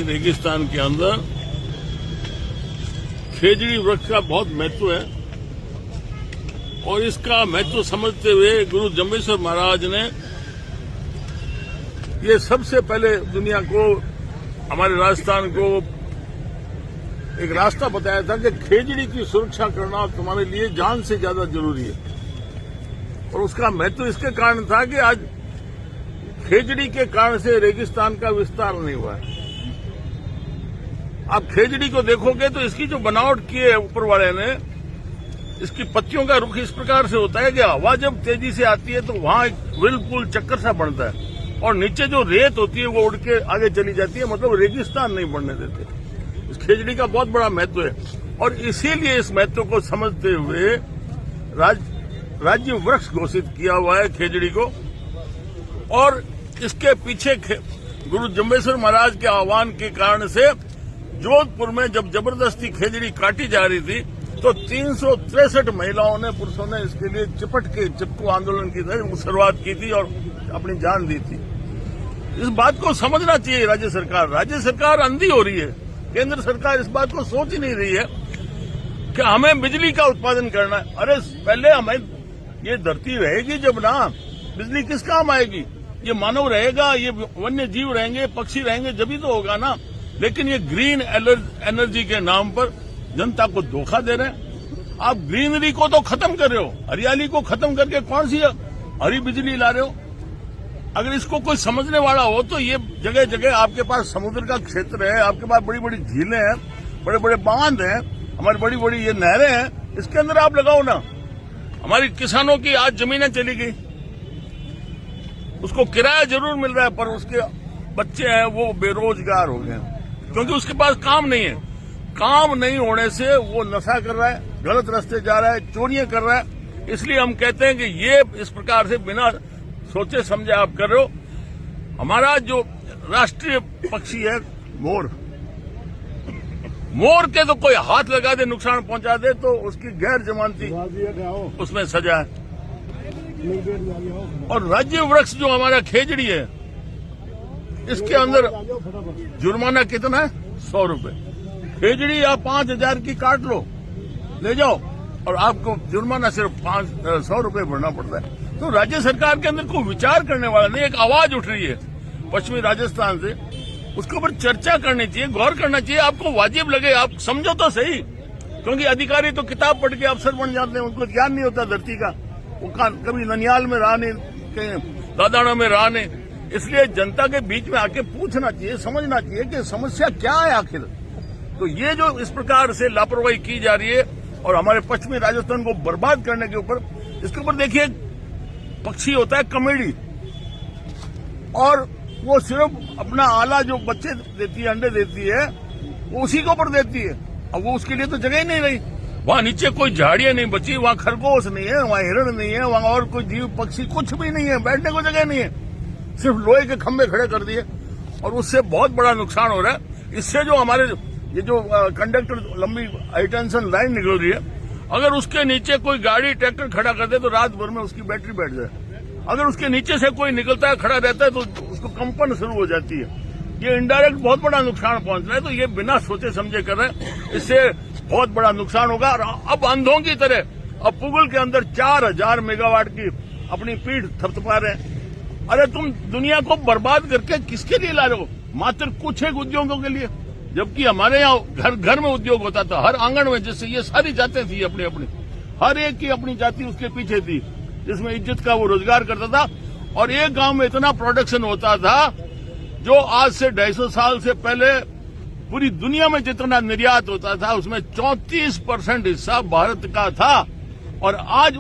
रेगिस्तान के अंदर खेजड़ी वृक्ष का बहुत महत्व है और इसका महत्व समझते हुए गुरु जम्बेश्वर महाराज ने ये सबसे पहले दुनिया को, हमारे राजस्थान को एक रास्ता बताया था कि खेजड़ी की सुरक्षा करना तुम्हारे लिए जान से ज्यादा जरूरी है। और उसका महत्व इसके कारण था कि आज खेजड़ी के कारण से रेगिस्तान का विस्तार नहीं हुआ है। आप खेजड़ी को देखोगे तो इसकी जो बनावट की है ऊपर वाले ने, इसकी पत्तियों का रुख इस प्रकार से होता है कि हवा जब तेजी से आती है तो वहां एक व्हिर्लपूल चक्कर सा बनता है और नीचे जो रेत होती है वो उड़ के आगे चली जाती है, मतलब रेगिस्तान नहीं बढ़ने देते। इस खेजड़ी का बहुत बड़ा महत्व है और इसीलिए इस महत्व को समझते हुए राज्य वृक्ष घोषित किया हुआ है खेजड़ी को। और इसके पीछे गुरु जम्बेश्वर महाराज के आह्वान के कारण से जोधपुर में जब जबरदस्ती खेजड़ी काटी जा रही थी तो 363 महिलाओं ने, पुरुषों ने इसके लिए चिपट के चिपकू आंदोलन की शुरुआत की थी और अपनी जान दी थी। इस बात को समझना चाहिए राज्य सरकार अंधी हो रही है। केंद्र सरकार इस बात को सोच ही नहीं रही है कि हमें बिजली का उत्पादन करना है। अरे पहले हमें ये धरती रहेगी जब ना, बिजली किस काम आएगी? ये मानव रहेगा, ये वन्य जीव रहेंगे, पक्षी रहेंगे, जब ही तो होगा ना। लेकिन ये ग्रीन एनर्जी के नाम पर जनता को धोखा दे रहे हैं। आप ग्रीनरी को तो खत्म कर रहे हो, हरियाली को खत्म करके कौन सी हरी बिजली ला रहे हो? अगर इसको कोई समझने वाला हो तो ये जगह जगह आपके पास समुद्र का क्षेत्र है, आपके पास बड़ी बड़ी झीलें हैं, बड़े बड़े बांध हैं, हमारी बड़ी बड़ी ये नहरें हैं, इसके अंदर आप लगाओ ना। हमारी किसानों की आज जमीनें चली गई, उसको किराया जरूर मिल रहा है पर उसके बच्चे हैं वो बेरोजगार हो गए क्योंकि उसके पास काम नहीं है। काम नहीं होने से वो नशा कर रहा है, गलत रास्ते जा रहा है, चोरियां कर रहा है। इसलिए हम कहते हैं कि ये इस प्रकार से बिना सोचे समझे आप कर रहे हो। हमारा जो राष्ट्रीय पक्षी है मोर, मोर के तो कोई हाथ लगा दे, नुकसान पहुंचा दे तो उसकी गैर जमानती उसमें सजा है। और राज्य वृक्ष जो हमारा खेजड़ी है, इसके अंदर जुर्माना कितना है? 100 रुपए। खेजड़ी आप 5000 की काट लो, ले जाओ और आपको जुर्माना सिर्फ 100 रुपए भरना पड़ता है। तो राज्य सरकार के अंदर कोई विचार करने वाला नहीं। एक आवाज उठ रही है पश्चिमी राजस्थान से, उसके ऊपर चर्चा करनी चाहिए, गौर करना चाहिए। आपको वाजिब लगे, आप समझो तो सही, क्योंकि अधिकारी तो किताब पढ़ के अफसर बन जाते हैं, उनको ज्ञान नहीं होता धरती का। वो कभी ननियाल में रहा नहीं, कहीं दादाना में रहा नहीं। इसलिए जनता के बीच में आके पूछना चाहिए, समझना चाहिए कि समस्या क्या है आखिर। तो ये जो इस प्रकार से लापरवाही की जा रही है और हमारे पश्चिमी राजस्थान को बर्बाद करने के ऊपर, इसके ऊपर देखिए पक्षी होता है कमेडी, और वो सिर्फ अपना आला जो बच्चे देती है, अंडे देती है, वो उसी के ऊपर देती है। अब वो उसके लिए तो जगह ही नहीं रही। वहां नीचे कोई झाड़ियां नहीं बची, वहां खरगोश नहीं है, वहां हिरण नहीं है, वहां और कोई जीव पक्षी कुछ भी नहीं है, बैठने को जगह नहीं है। सिर्फ लोहे के खंभे खड़े कर दिए और उससे बहुत बड़ा नुकसान हो रहा है। इससे जो हमारे ये जो कंडक्टर लंबी हाई टेंशन लाइन निकल रही है, अगर उसके नीचे कोई गाड़ी ट्रैक्टर खड़ा कर दे तो रात भर में उसकी बैटरी बैठ जाए। अगर उसके नीचे से कोई निकलता है, खड़ा रहता है, तो उसको कंपन शुरू हो जाती है। ये इनडायरेक्ट बहुत बड़ा नुकसान पहुंच रहा है। तो ये बिना सोचे समझे कर रहे हैं, इससे बहुत बड़ा नुकसान होगा। और अब अंधों की तरह अब पुगल के अंदर 4000 मेगावाट की अपनी पीठ थपथपा रहे हैं। अरे तुम दुनिया को बर्बाद करके किसके लिए ला रहे हो? मात्र कुछ एक उद्योगों के लिए, जबकि हमारे यहाँ घर घर में उद्योग होता था, हर आंगन में। जिससे ये सारी जातें थी अपनी अपनी, हर एक की अपनी जाति उसके पीछे थी, जिसमें इज्जत का वो रोजगार करता था। और एक गांव में इतना प्रोडक्शन होता था जो आज से 250 साल से पहले पूरी दुनिया में जितना निर्यात होता था उसमें 34% हिस्सा भारत का था। और आज